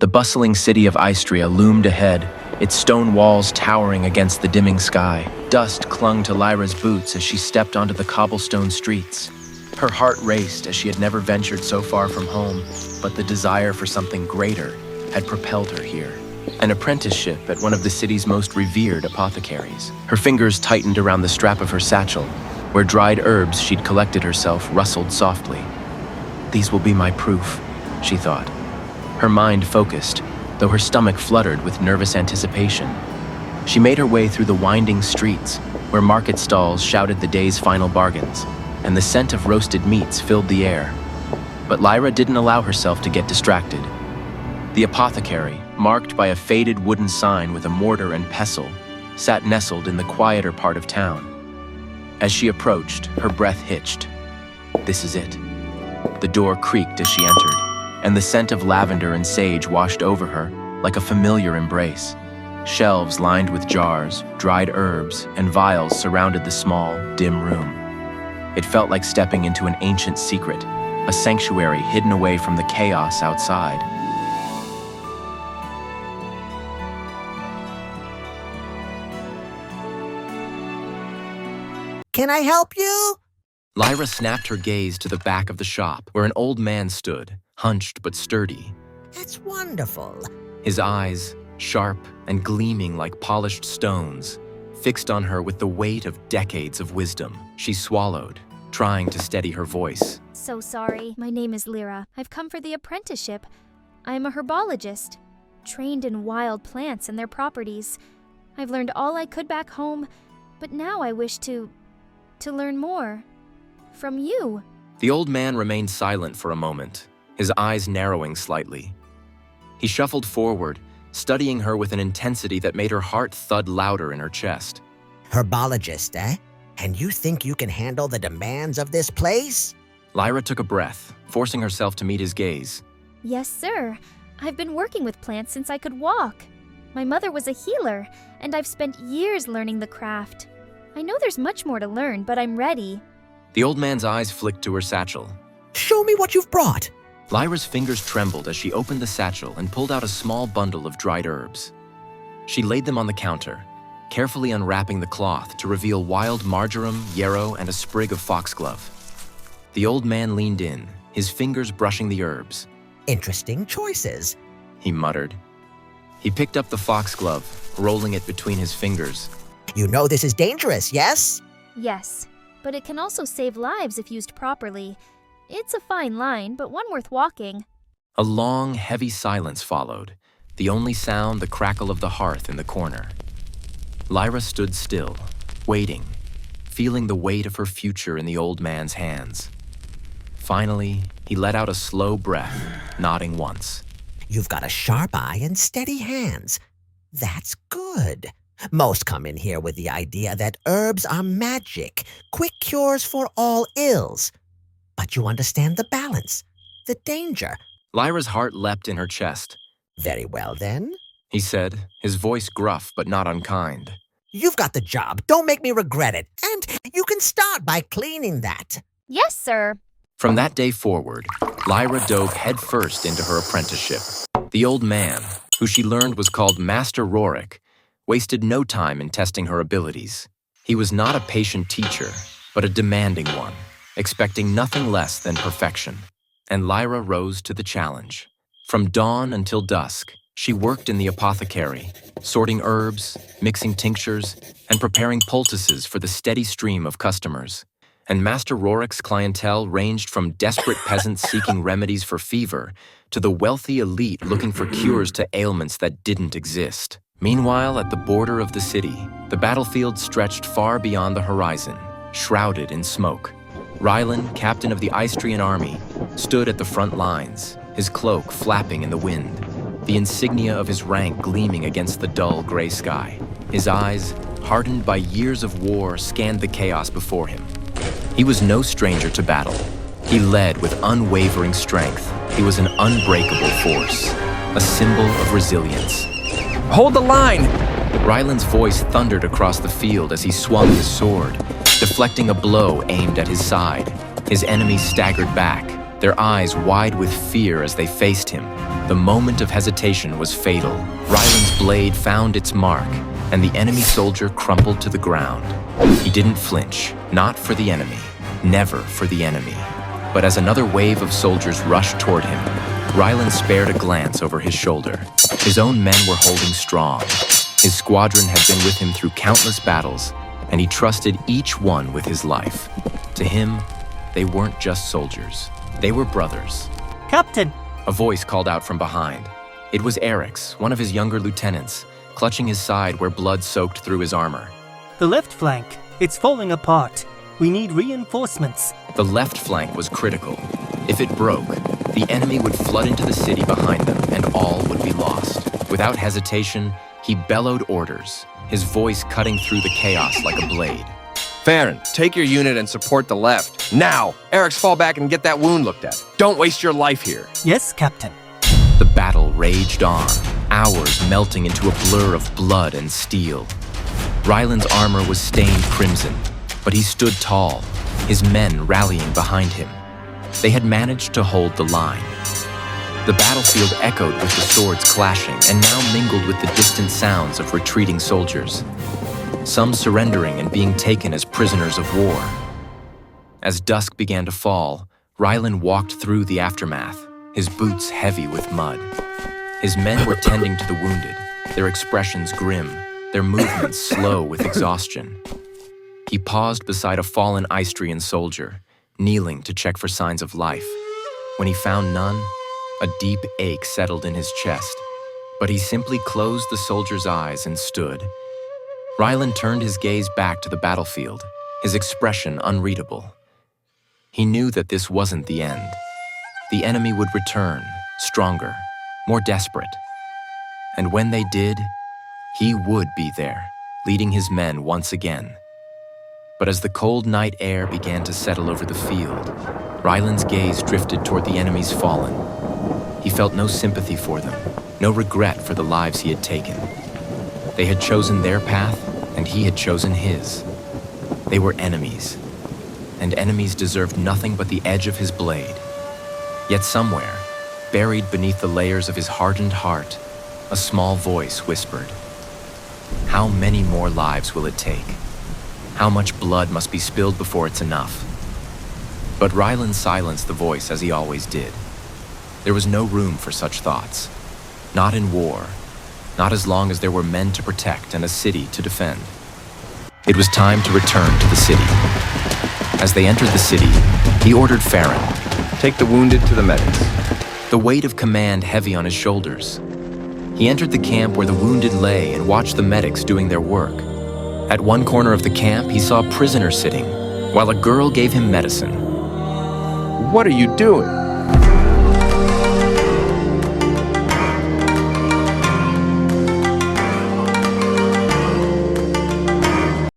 The bustling city of Eistrea loomed ahead, its stone walls towering against the dimming sky. Dust clung to Lyra's boots as she stepped onto the cobblestone streets. Her heart raced as she had never ventured so far from home, but the desire for something greater had propelled her here. An apprenticeship at one of the city's most revered apothecaries. Her fingers tightened around the strap of her satchel, where dried herbs she'd collected herself rustled softly. These will be my proof, she thought. Her mind focused, though her stomach fluttered with nervous anticipation. She made her way through the winding streets, where market stalls shouted the day's final bargains, and the scent of roasted meats filled the air. But Lyra didn't allow herself to get distracted. The apothecary, marked by a faded wooden sign with a mortar and pestle, sat nestled in the quieter part of town. As she approached, her breath hitched. This is it. The door creaked as she entered, and the scent of lavender and sage washed over her like a familiar embrace. Shelves lined with jars, dried herbs, and vials surrounded the small, dim room. It felt like stepping into an ancient secret, a sanctuary hidden away from the chaos outside. Can I help you? Lyra snapped her gaze to the back of the shop, where an old man stood, hunched but sturdy. That's wonderful. His eyes, sharp and gleaming like polished stones, fixed on her with the weight of decades of wisdom. She swallowed, trying to steady her voice. So sorry. My name is Lyra. I've come for the apprenticeship. I am a herbologist, trained in wild plants and their properties. I've learned all I could back home, but now I wish to learn more. From you. The old man remained silent for a moment, his eyes narrowing slightly. He shuffled forward, studying her with an intensity that made her heart thud louder in her chest. Herbologist, eh? And you think you can handle the demands of this place? Lyra took a breath, forcing herself to meet his gaze. Yes, sir. I've been working with plants since I could walk. My mother was a healer, and I've spent years learning the craft. I know there's much more to learn, but I'm ready. The old man's eyes flicked to her satchel. Show me what you've brought. Lyra's fingers trembled as she opened the satchel and pulled out a small bundle of dried herbs. She laid them on the counter, carefully unwrapping the cloth to reveal wild marjoram, yarrow, and a sprig of foxglove. The old man leaned in, his fingers brushing the herbs. Interesting choices, he muttered. He picked up the foxglove, rolling it between his fingers. You know this is dangerous, yes? Yes, but it can also save lives if used properly. It's a fine line, but one worth walking. A long, heavy silence followed, the only sound the crackle of the hearth in the corner. Lyra stood still, waiting, feeling the weight of her future in the old man's hands. Finally, he let out a slow breath, nodding once. You've got a sharp eye and steady hands. That's good. Most come in here with the idea that herbs are magic, quick cures for all ills. But you understand the balance, the danger. Lyra's heart leapt in her chest. Very well, then. He said, his voice gruff but not unkind. You've got the job. Don't make me regret it. And you can start by cleaning that. Yes, sir. From that day forward, Lyra dove headfirst into her apprenticeship. The old man, who she learned was called Master Rorik, wasted no time in testing her abilities. He was not a patient teacher, but a demanding one, expecting nothing less than perfection. And Lyra rose to the challenge. From dawn until dusk, she worked in the apothecary, sorting herbs, mixing tinctures, and preparing poultices for the steady stream of customers. And Master Rorik's clientele ranged from desperate peasants seeking remedies for fever to the wealthy elite looking for cures to ailments that didn't exist. Meanwhile, at the border of the city, the battlefield stretched far beyond the horizon, shrouded in smoke. Rylan, captain of the Eistrean army, stood at the front lines, his cloak flapping in the wind, the insignia of his rank gleaming against the dull gray sky. His eyes, hardened by years of war, scanned the chaos before him. He was no stranger to battle. He led with unwavering strength. He was an unbreakable force, a symbol of resilience. Hold the line! Ryland's voice thundered across the field as he swung his sword, deflecting a blow aimed at his side. His enemies staggered back, their eyes wide with fear as they faced him. The moment of hesitation was fatal. Ryland's blade found its mark, and the enemy soldier crumpled to the ground. He didn't flinch, not for the enemy, never for the enemy. But as another wave of soldiers rushed toward him, Ryland spared a glance over his shoulder. His own men were holding strong. His squadron had been with him through countless battles, and he trusted each one with his life. To him, they weren't just soldiers. They were brothers. Captain! A voice called out from behind. It was Eric's, one of his younger lieutenants, clutching his side where blood soaked through his armor. The left flank. It's falling apart. We need reinforcements. The left flank was critical. If it broke, the enemy would flood into the city behind them, and all would be lost. Without hesitation, he bellowed orders, his voice cutting through the chaos like a blade. Farron, take your unit and support the left. Now! Eric's, fall back and get that wound looked at. Don't waste your life here. Yes, Captain. The battle raged on, hours melting into a blur of blood and steel. Ryland's armor was stained crimson, but he stood tall, his men rallying behind him. They had managed to hold the line. The battlefield echoed with the swords clashing and now mingled with the distant sounds of retreating soldiers, some surrendering and being taken as prisoners of war. As dusk began to fall, Ryland walked through the aftermath, his boots heavy with mud. His men were tending to the wounded, their expressions grim, their movements slow with exhaustion. He paused beside a fallen Eistrean soldier, kneeling to check for signs of life. When he found none, a deep ache settled in his chest, but he simply closed the soldier's eyes and stood. Ryland turned his gaze back to the battlefield, his expression unreadable. He knew that this wasn't the end. The enemy would return, stronger, more desperate. And when they did, he would be there, leading his men once again. But as the cold night air began to settle over the field, Ryland's gaze drifted toward the enemy's fallen. He felt no sympathy for them, no regret for the lives he had taken. They had chosen their path, and he had chosen his. They were enemies, and enemies deserved nothing but the edge of his blade. Yet somewhere, buried beneath the layers of his hardened heart, a small voice whispered, "How many more lives will it take? How much blood must be spilled before it's enough?" But Ryland silenced the voice as he always did. There was no room for such thoughts. Not in war. Not as long as there were men to protect and a city to defend. It was time to return to the city. As they entered the city, he ordered Farron, Take the wounded to the medics. the weight of command heavy on his shoulders. He entered the camp where the wounded lay and watched the medics doing their work. At one corner of the camp, he saw a prisoner sitting, while a girl gave him medicine. What are you doing?